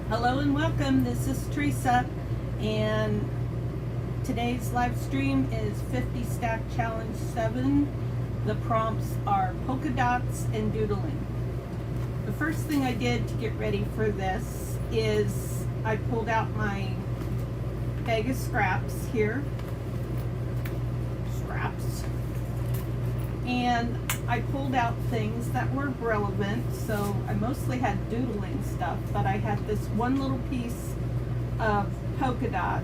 Hello and welcome. This is Theresa, and today's live stream is 50 Stack Challenge 7. The prompts are polka dots and doodling. The first thing I did to get ready for this is I pulled out my bag of scraps here. And I pulled out things that were relevant, so I mostly had doodling stuff, but I had this one little piece of polka dot,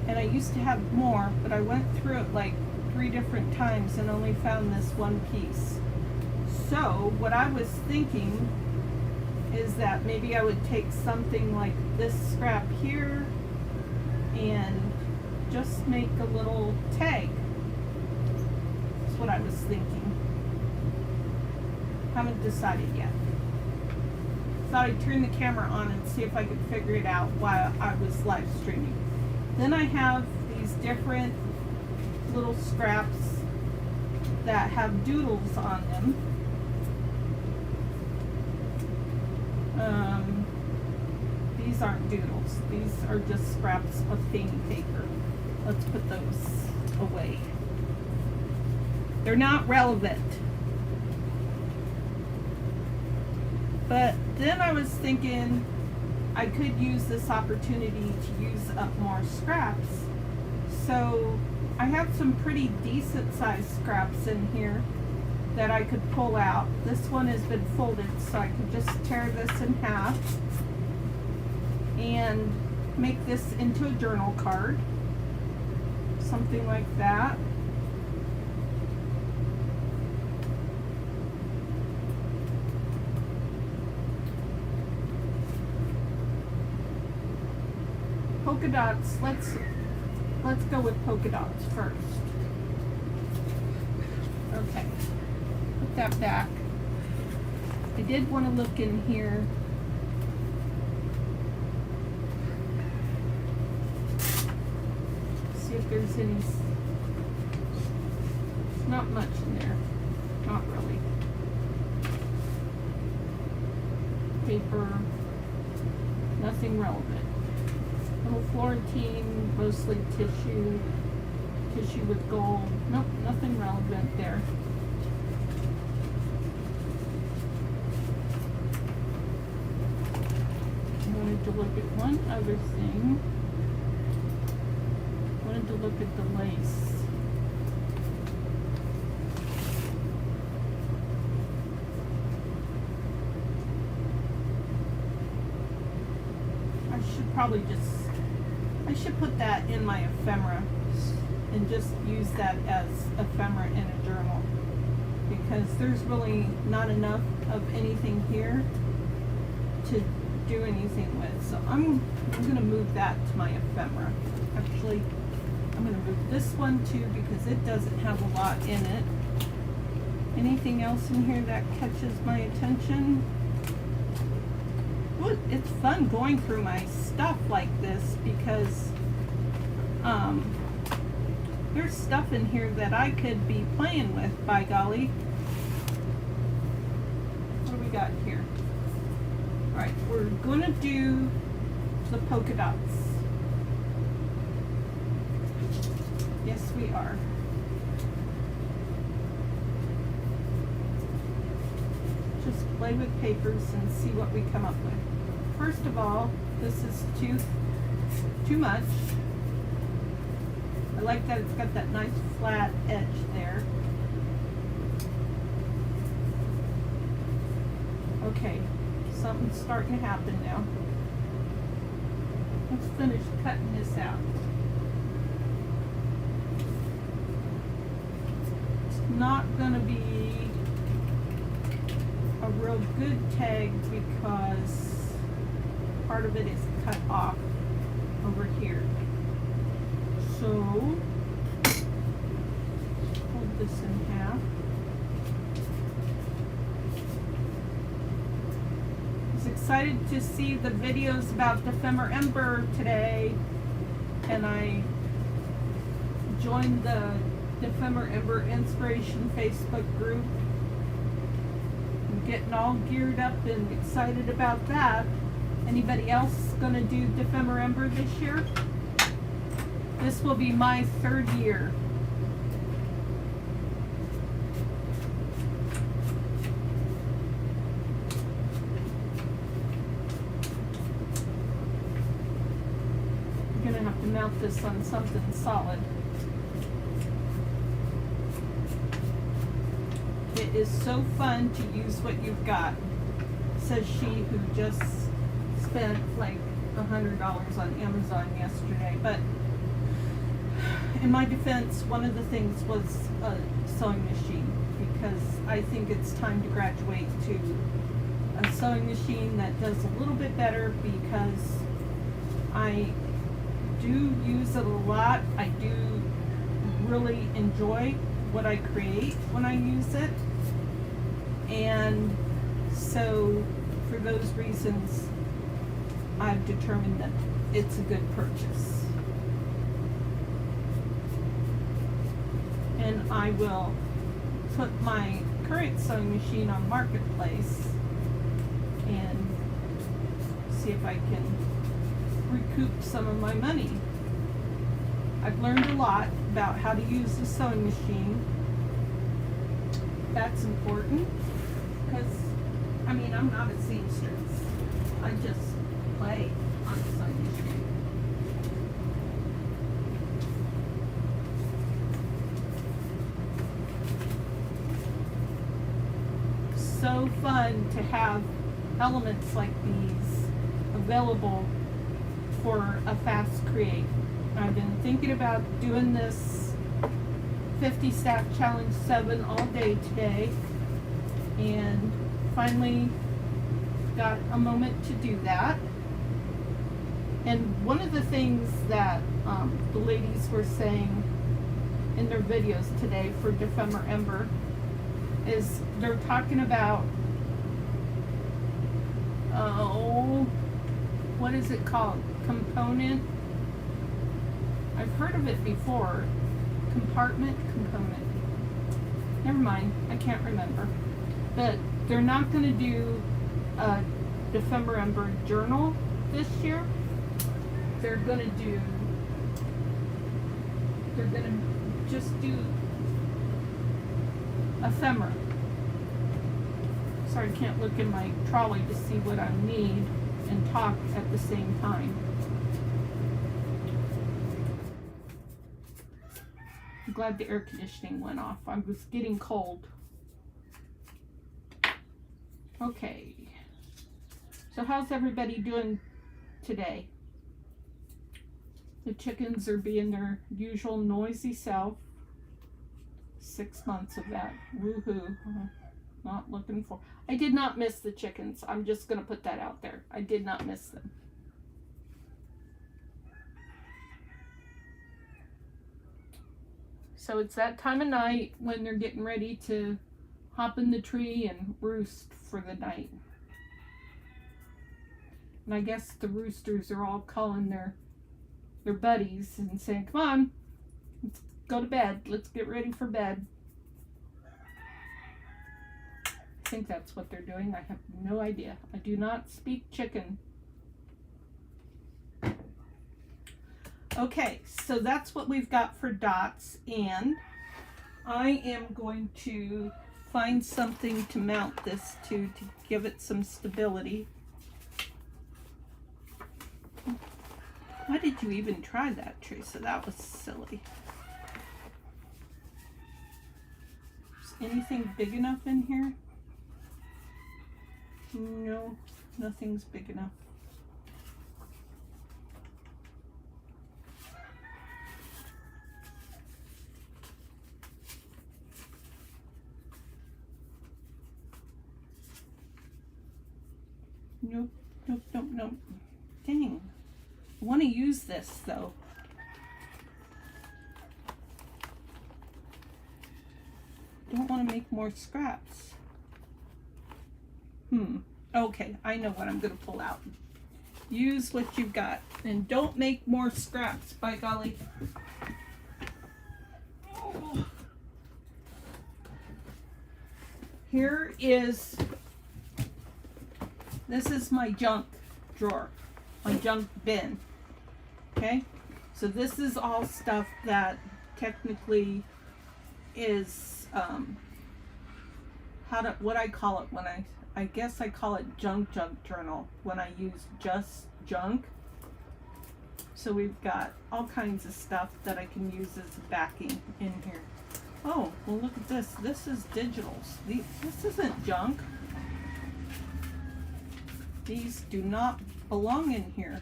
and I used to have more, but I went through it like 3 different times and only found this one piece. So what I was thinking is that maybe I would take something like this scrap here and just make a little tag. What I was thinking. Haven't decided yet. Thought I'd turn the camera on and see if I could figure it out while I was live streaming. Then I have these different little scraps that have doodles on them. These aren't doodles. These are just scraps of fanny paper. Let's put those away. They're not relevant. But then I was thinking I could use this opportunity to use up more scraps. So I have some pretty decent sized scraps in here that I could pull out. This one has been folded, so I could just tear this in half and make this into a journal card. Something like that. Polka dots, let's go with polka dots first. Okay, put that back. I did want to look in here. See if there's any, there's not much in there, not really. Paper, nothing relevant. Florentine, mostly tissue with gold. Nope, nothing relevant there. I wanted to look at one other thing. I wanted to look at the lace. I should put that in my ephemera and just use that as ephemera in a journal, because there's really not enough of anything here to do anything with. So I'm going to move that to my ephemera. Actually, I'm going to move this one too because it doesn't have a lot in it. Anything else in here that catches my attention? Well, it's fun going through my stuff like this because there's stuff in here that I could be playing with, by golly. What do we got here? Alright, we're going to do the polka dots. Yes, we are. Just play with papers and see what we come up with. First of all, this is too much. I like that it's got that nice flat edge there. Okay, something's starting to happen now. Let's finish cutting this out. It's not going to be a real good tag because part of it is cut off over here. So hold this in half. I was excited to see the videos about the Epidemic today, and I joined the Epidemic Inspiration Facebook group. I'm getting all geared up and excited about that. Anybody else gonna do Epidemic this year? This will be my 3rd year. I'm gonna have to mount this on something solid. It is so fun to use what you've got, says she who just spent like $100 on Amazon yesterday. But in my defense, one of the things was a sewing machine, because I think it's time to graduate to a sewing machine that does a little bit better, because I do use it a lot. I do really enjoy what I create when I use it, and so for those reasons I've determined that it's a good purchase. And I will put my current sewing machine on Marketplace and see if I can recoup some of my money. I've learned a lot about how to use the sewing machine. That's important, because I mean, I'm not a seamstress. I just play on the sewing machine. So fun to have elements like these available for a fast create. I've been thinking about doing this 50 Stack Challenge 7 all day today, and finally got a moment to do that. And one of the things that the ladies were saying in their videos today for Epidemic is they're talking about, what is it called? Component? I've heard of it before. Component. Never mind, I can't remember. But they're not going to do a Epidemic journal this year. They're going to just do ephemera. Sorry, I can't look in my trolley to see what I need and talk at the same time. I'm glad the air conditioning went off. I was getting cold. Okay. So how's everybody doing today? The chickens are being their usual noisy self. 6 months of that. Woohoo. Not looking for. I did not miss the chickens. I'm just going to put that out there. I did not miss them. So it's that time of night when they're getting ready to hop in the tree and roost for the night. And I guess the roosters are all calling their buddies and saying, come on, let's go to bed. Let's get ready for bed. I think that's what they're doing. I have no idea. I do not speak chicken. Okay, so that's what we've got for dots, and I am going to find something to mount this to give it some stability. Why did you even try that, Theresa? That was silly. Is anything big enough in here? No, nothing's big enough. Nope. Dang. I want to use this though. Don't want to make more scraps. Okay, I know what I'm going to pull out. Use what you've got and don't make more scraps, by golly. Oh. This is my junk drawer, my junk bin. Okay, so this is all stuff that technically is what I call it when I guess I call it junk journal when I use just junk. So we've got all kinds of stuff that I can use as backing in here. Oh, well look at this. This is digitals. This isn't junk. These do not belong in here.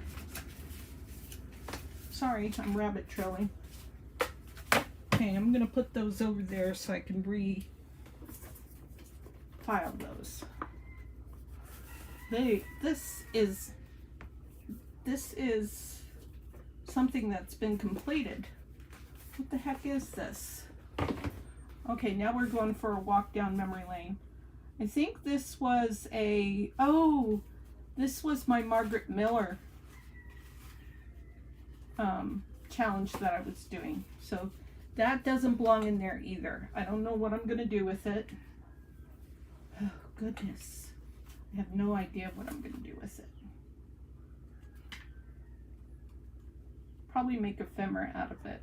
Sorry, I'm rabbit trailing. Okay, I'm gonna put those over there so I can file those. This is something that's been completed. What the heck is this? Okay, now we're going for a walk down memory lane. I think this was this was my Margaret Miller challenge that I was doing. So that doesn't belong in there either. I don't know what I'm gonna do with it. Oh goodness. I have no idea what I'm gonna do with it. Probably make ephemera out of it.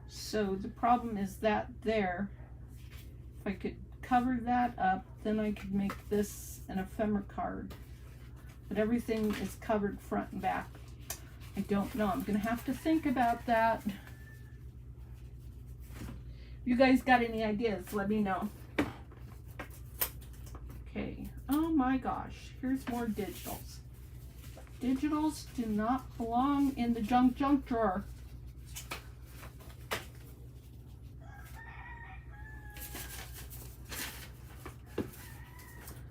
So the problem is that there, if I could cover that up, then I could make this an ephemera card. But everything is covered front and back. I don't know. I'm gonna have to think about that. You guys got any ideas? Let me know. Okay. Oh my gosh. Here's more digitals. Digitals do not belong in the junk drawer.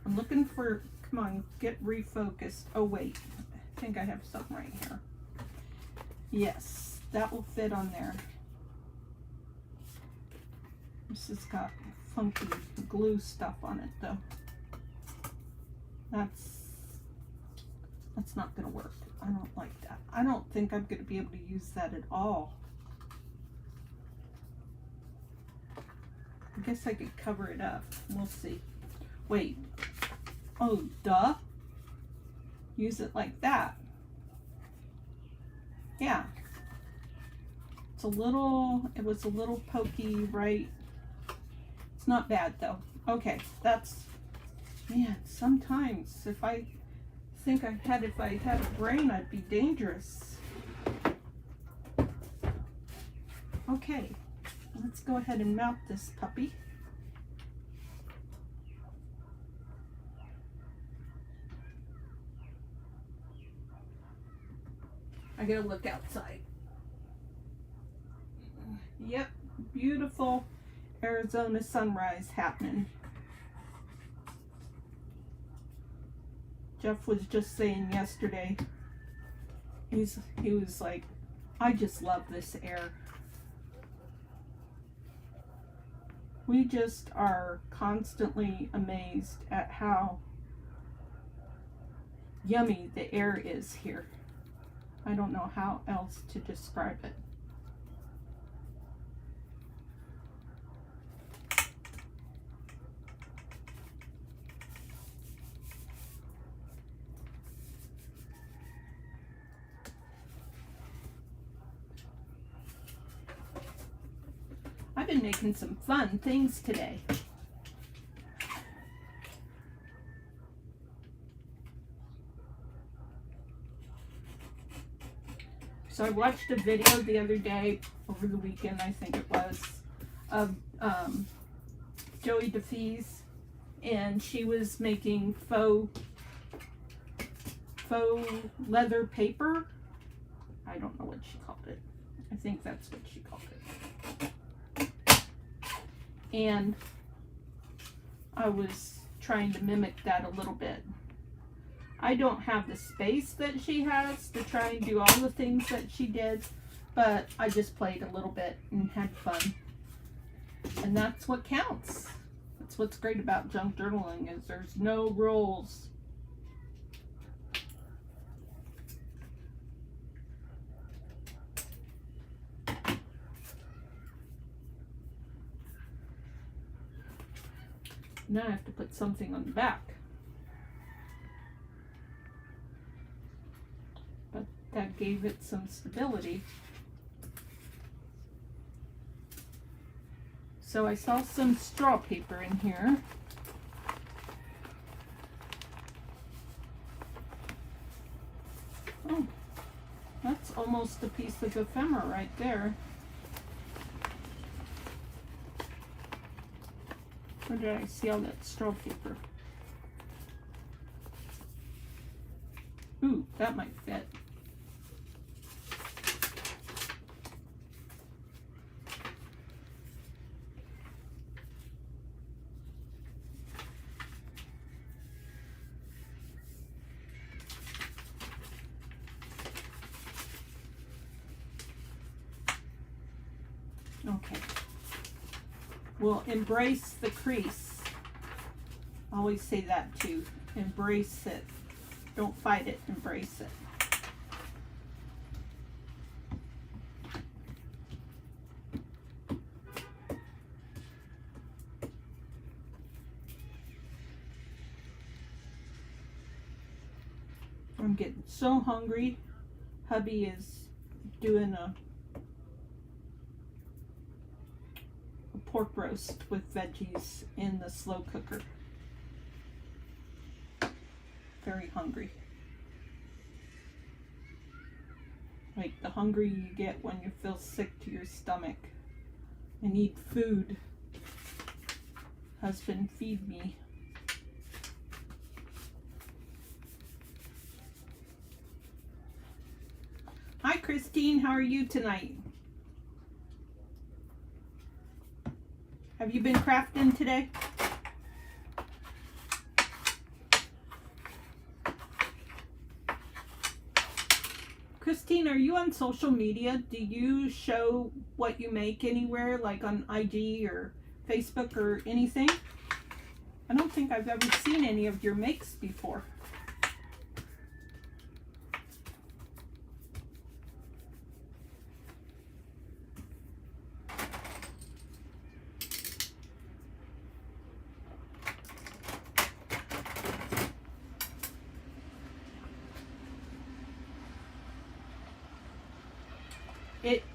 I'm looking for, come on, get refocused. Oh wait, I think I have something right here. Yes, that will fit on there. This has got funky glue stuff on it though. That's not gonna work. I don't like that. I don't think I'm gonna be able to use that at all. I guess I could cover it up. We'll see. Wait. Oh, duh. Use it like that. Yeah. It was a little pokey, right? It's not bad though. Okay, man, sometimes if I had a brain, I'd be dangerous. Okay, let's go ahead and mount this puppy. I gotta look outside. Yep, beautiful Arizona sunrise happening. Jeff was just saying yesterday, he was like, I just love this air. We just are constantly amazed at how yummy the air is here. I don't know how else to describe it. I've been making some fun things today. So I watched a video the other day, over the weekend I think it was, of Joey DeFees, and she was making faux leather paper. I don't know what she called it. I think that's what she called it. And I was trying to mimic that a little bit. I don't have the space that she has to try and do all the things that she did, but I just played a little bit and had fun. And that's what counts. That's what's great about junk journaling, is there's no rules. Now I have to put something on the back. that gave it some stability. So I saw some straw paper in here. Oh, that's almost a piece of ephemera right there. Where did I see all that straw paper? Ooh, that might fit. Okay. We'll embrace the crease. I always say that too. Embrace it. Don't fight it, embrace it. I'm getting so hungry. Hubby is doing a pork roast with veggies in the slow cooker. Very hungry. Like the hungry you get when you feel sick to your stomach and need food. Husband, feed me. Hi Christine, how are you tonight? Have you been crafting today? Christine, are you on social media? Do you show what you make anywhere, like on IG or Facebook or anything? I don't think I've ever seen any of your makes before.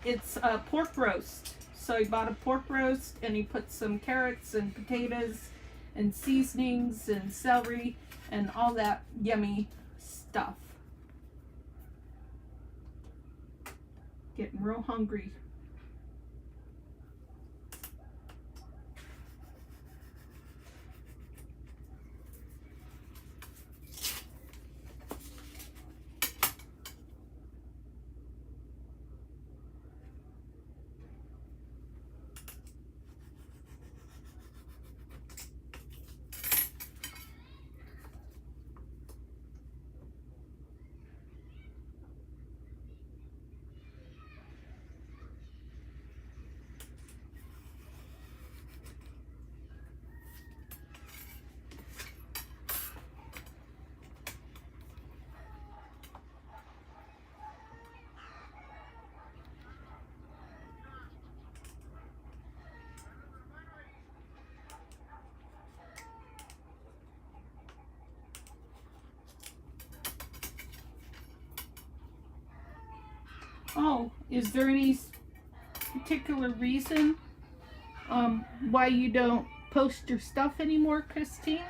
It's a pork roast. So he bought a pork roast and he put some carrots and potatoes and seasonings and celery and all that yummy stuff. Getting real hungry. Oh, is there any particular reason why you don't post your stuff anymore, Christine?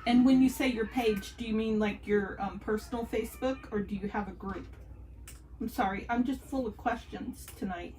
And when you say your page, do you mean like your personal Facebook, or do you have a group? I'm sorry, I'm just full of questions tonight.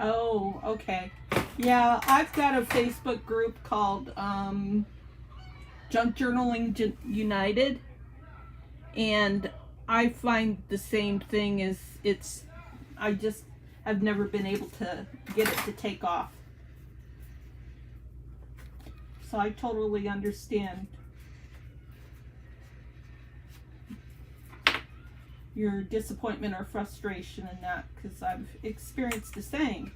Oh, okay. Yeah, I've got a Facebook group called Junk Journaling United, and I find the same thing as I just have never been able to get it to take off. So I totally understand your disappointment or frustration in that, because I've experienced the same.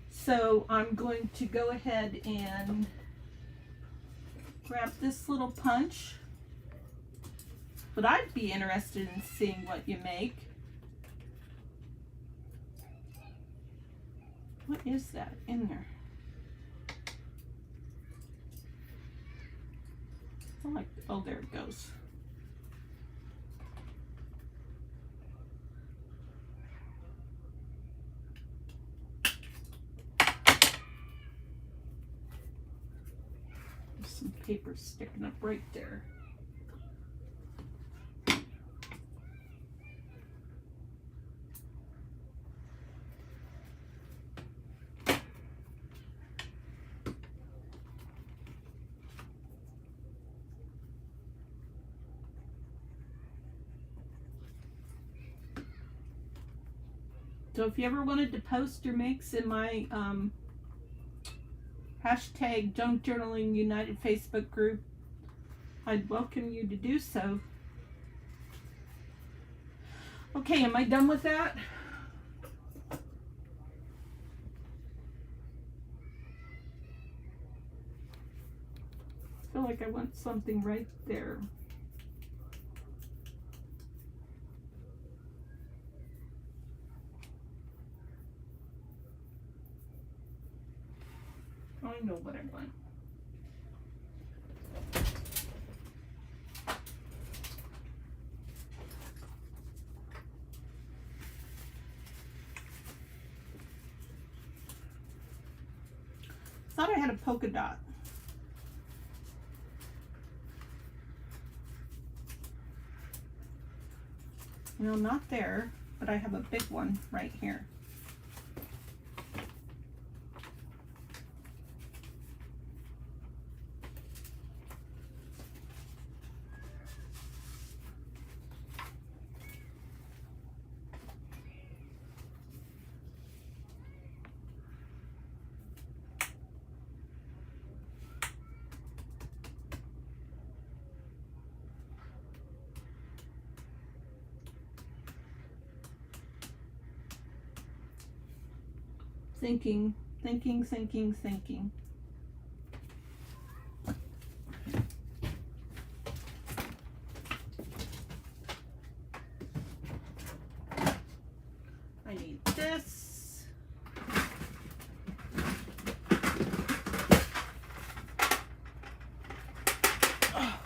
So I'm going to go ahead and grab this little punch. But I'd be interested in seeing what you make. What is that in there? Oh, there it goes. There's some paper sticking up right there. So if you ever wanted to post your makes in my hashtag Junk Journaling United Facebook group, I'd welcome you to do so. Okay, am I done with that? I feel like I want something right there. I know what I want. Thought I had a polka dot. No, not there, but I have a big one right here. Thinking. I need this. Oh.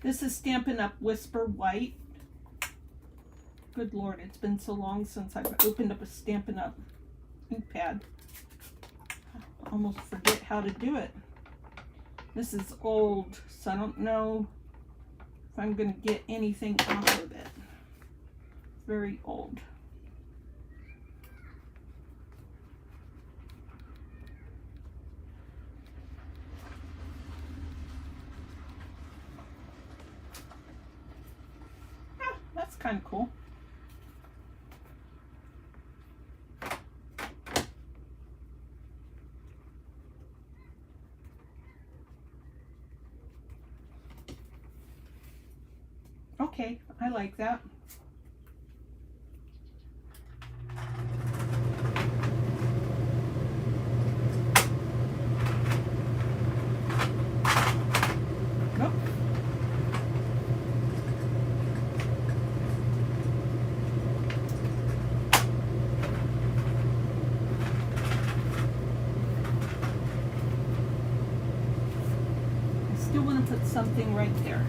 This is Stampin' Up! Whisper White. Good Lord, it's been so long since I've opened up a Stampin' Up! Ink pad. I almost forget how to do it. This is old, so I don't know if I'm going to get anything off of it. Very old. That's kind of cool. Okay, I like that. Put something right there.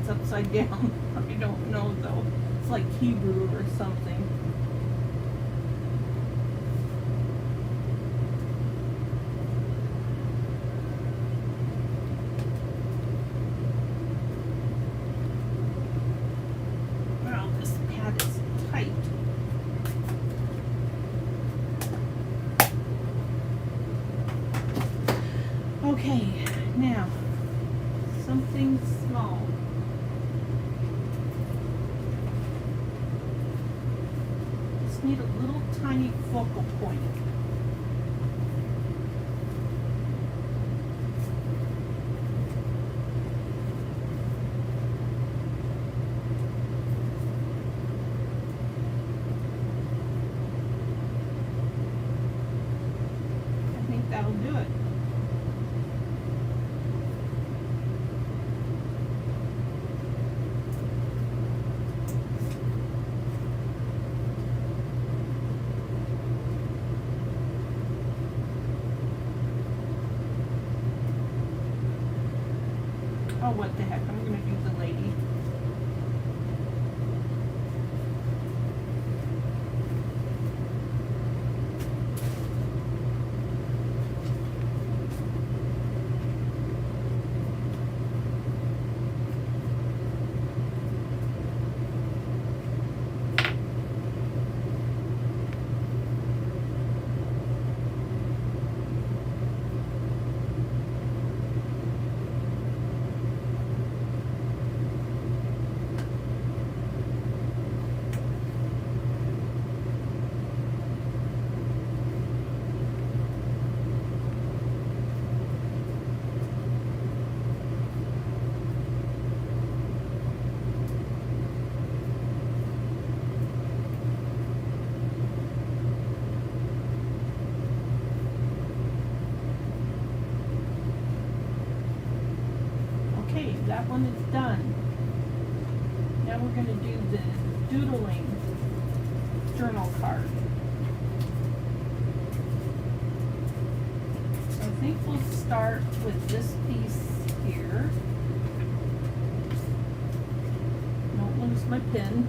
it's upside down. I don't know though. It's like Hebrew or something. Wow, this pad is tight. Okay, now something small. Just need a little tiny focal point. I think that'll do it. Oh, what the heck, I'm gonna do the lady. Okay, that one is done. Now we're going to do the Doodling journal card. So I think we'll start with this piece here. Don't lose my pen.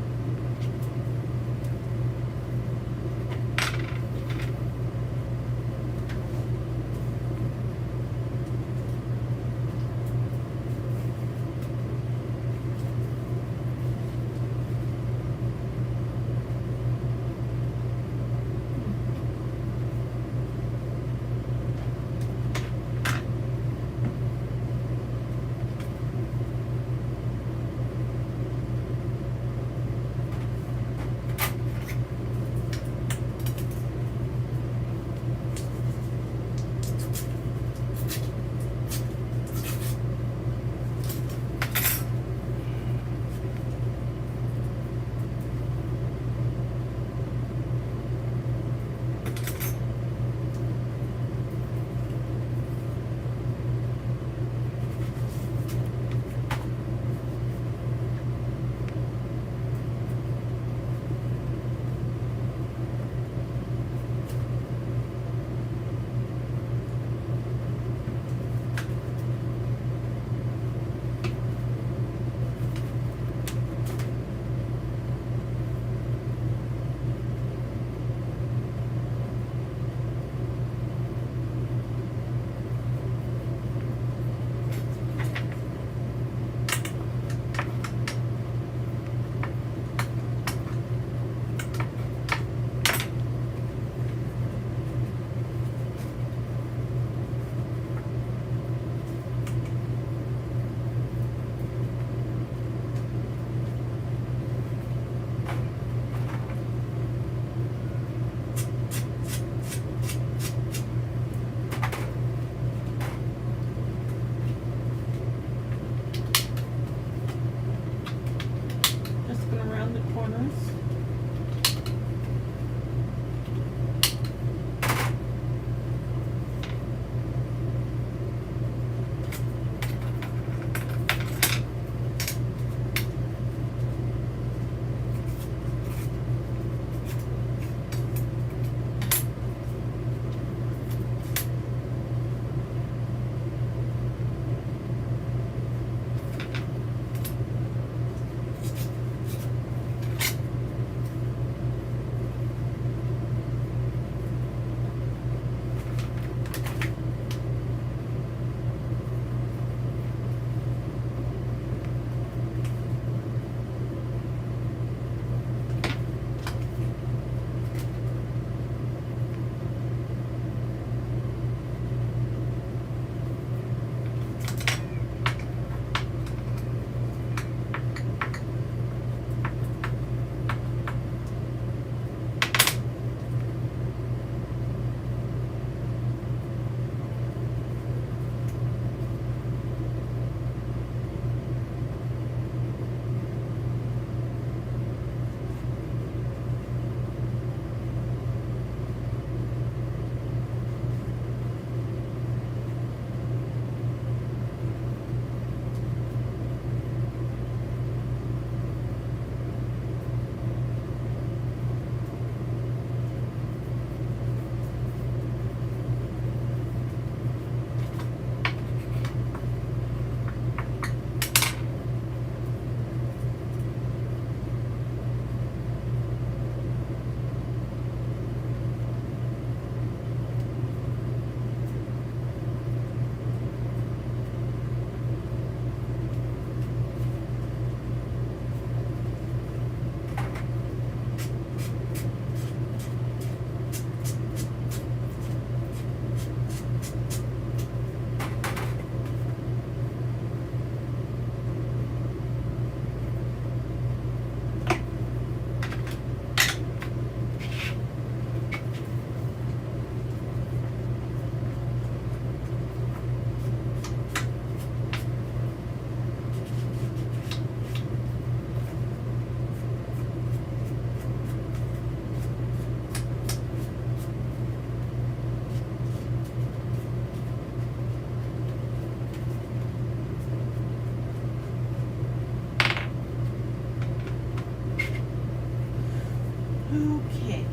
Okay.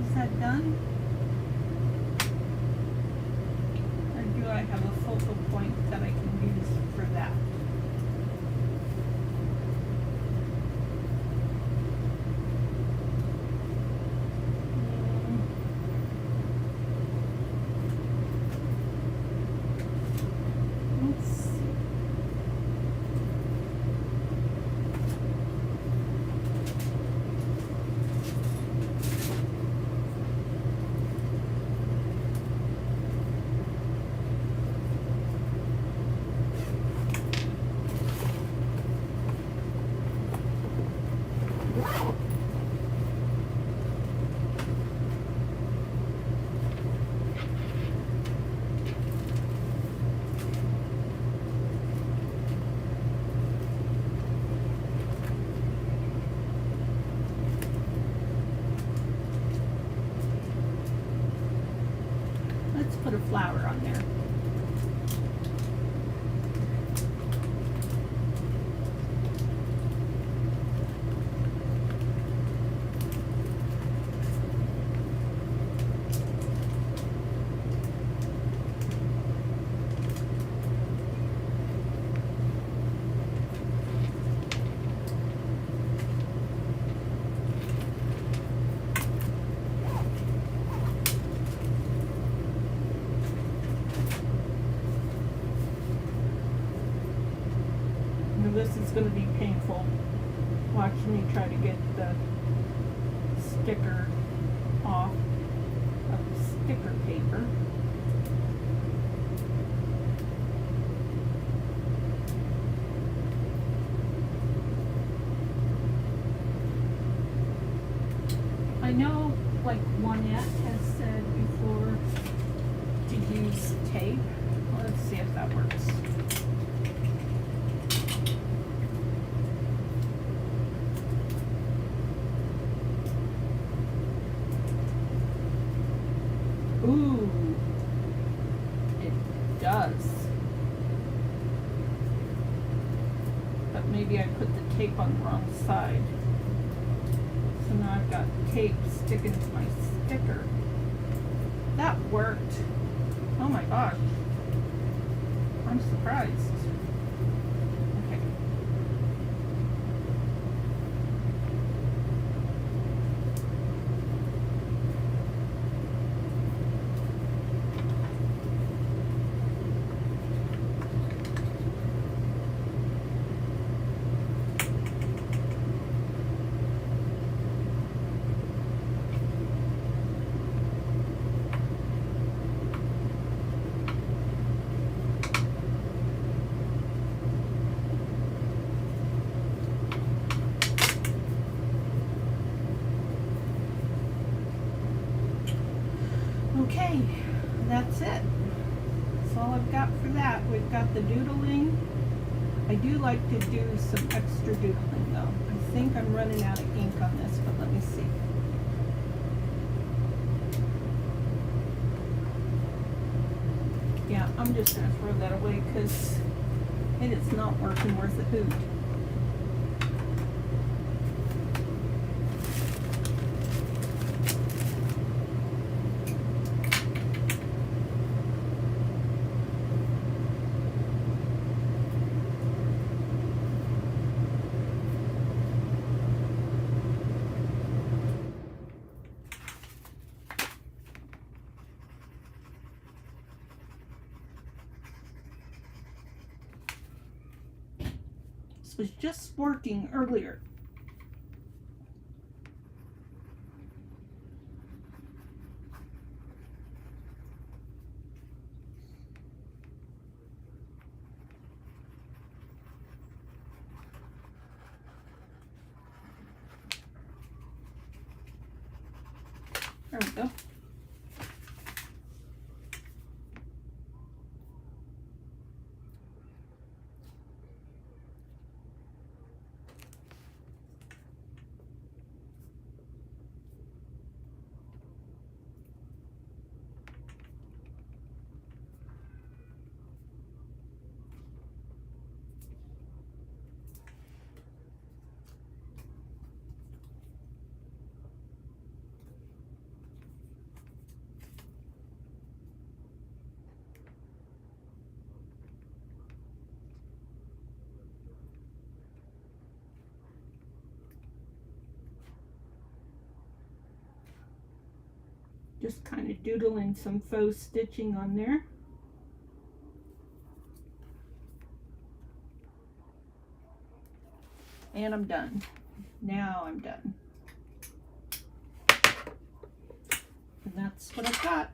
Is that done? Or do I have a focal point that I can use for that? Let's see. Let's put a flower on there. This is going to be painful. Watch me try to get the sticker off of the sticker paper. I know, like Juanette has said before, to use tape. Let's see if that works. Ooh, it does. But maybe I put the tape on the wrong side. So now I've got tape sticking to my sticker. That worked. Oh my gosh. I'm surprised. Okay. Okay, that's it. That's all I've got for that. We've got the doodling. I do like to do some extra doodling though. I think I'm running out of ink on this, but let me see. Yeah, I'm just going to throw that away because it is not working worth a hoot. This was just working earlier. There we go. Just kind of doodling some faux stitching on there. And I'm done. Now I'm done. And that's what I've got.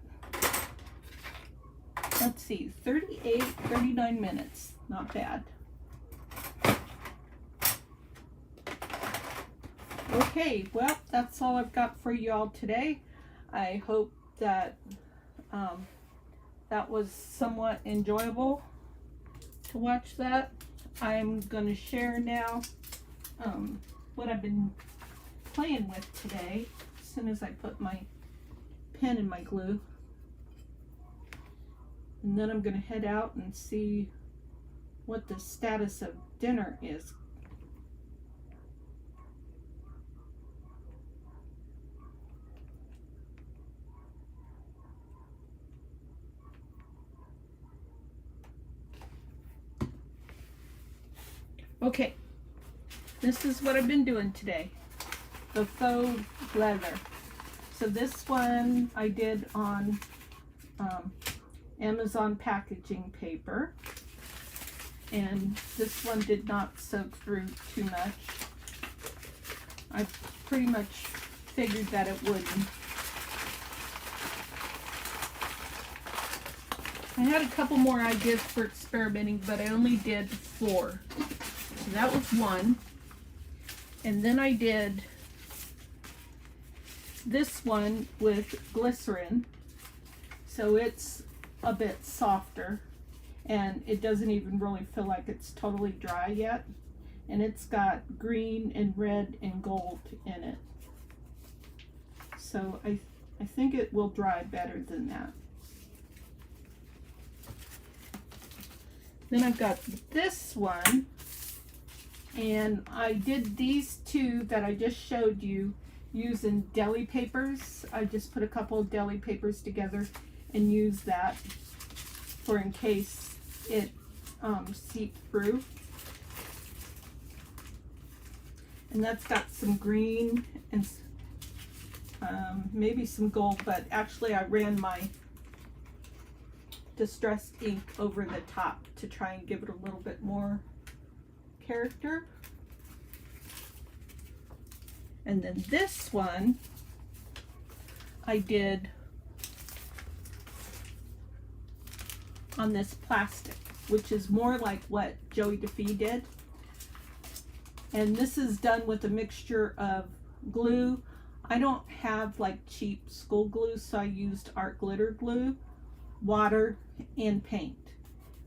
Let's see, 39 minutes. Not bad. Okay, well, that's all I've got for you all today. I hope that that was somewhat enjoyable to watch that. I'm going to share now what I've been playing with today as soon as I put my pen in my glue. And then I'm going to head out and see what the status of dinner is. Okay, this is what I've been doing today. The faux leather. So this one I did on Amazon packaging paper. And this one did not soak through too much. I pretty much figured that it wouldn't. I had a couple more ideas for experimenting, but I only did 4. So that was one. And then I did this one with glycerin. So it's a bit softer. And it doesn't even really feel like it's totally dry yet. And it's got green and red and gold in it. So I think it will dry better than that. Then I've got this one, and I did these two that I just showed you using deli papers. I just put a couple of deli papers together and used that for in case it seeped through. And that's got some green and maybe some gold, but actually I ran my distressed ink over the top to try and give it a little bit more character. And then this one I did on this plastic, which is more like what Joey DeFee did. And this is done with a mixture of glue. I don't have like cheap school glue, so I used art glitter glue, water, and paint.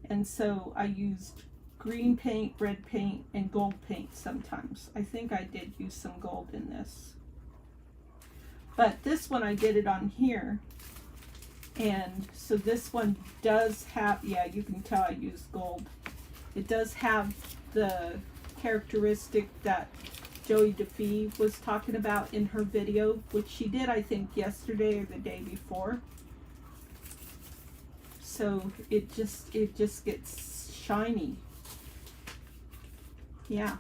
And so I used green paint, red paint, and gold paint sometimes. I think I did use some gold in this. But this one I did it on here. And so this one does have, yeah, you can tell I used gold. It does have the characteristic that Joey DeFee was talking about in her video, which she did, I think, yesterday or the day before. So it just gets shiny. Yeah.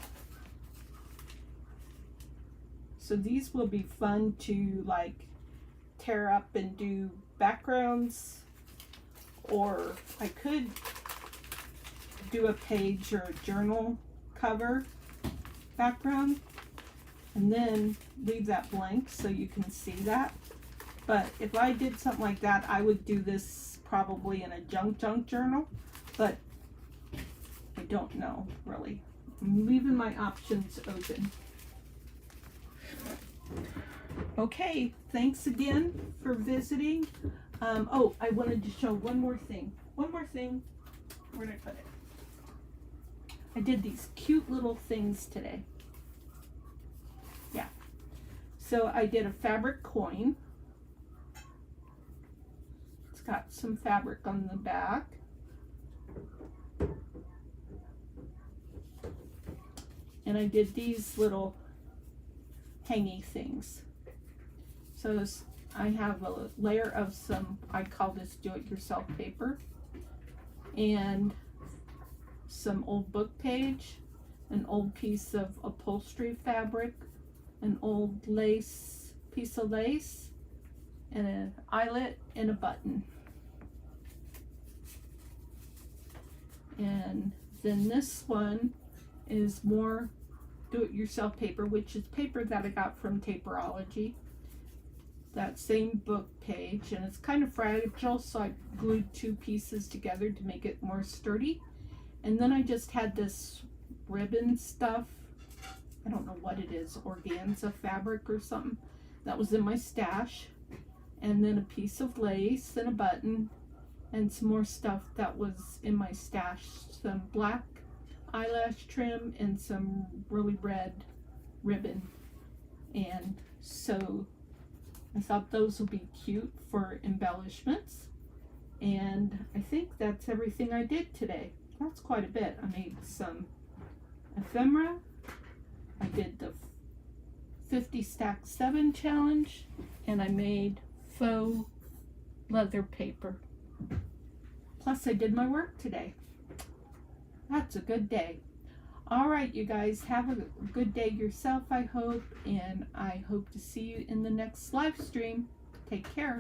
So these will be fun to like tear up and do backgrounds, or I could do a page or a journal cover background and then leave that blank so you can see that. But if I did something like that, I would do this probably in a junk journal, but I don't know really. I'm leaving my options open. Okay, thanks again for visiting. Oh, I wanted to show one more thing. Where did I put it? I did these cute little things today. Yeah. So I did a fabric coin. It's got some fabric on the back. And I did these little hangy things. So I have a layer of some, I call this do-it-yourself paper, and some old book page, an old piece of upholstery fabric, an old piece of lace, and an eyelet and a button. And then this one is more do-it-yourself paper, which is paper that I got from Taperology. That same book page, and it's kind of fragile, so I glued two pieces together to make it more sturdy. And then I just had this ribbon stuff, I don't know what it is, organza fabric or something, that was in my stash, and then a piece of lace and a button and some more stuff that was in my stash, some black eyelash trim and some really red ribbon. And so I thought those would be cute for embellishments, and I think that's everything I did today. That's quite a bit. I made some ephemera, I did the 50 stack 7 challenge, and I made faux leather paper. Plus I did my work today. That's a good day. Alright, you guys, have a good day yourself, I hope, and I hope to see you in the next live stream. Take care.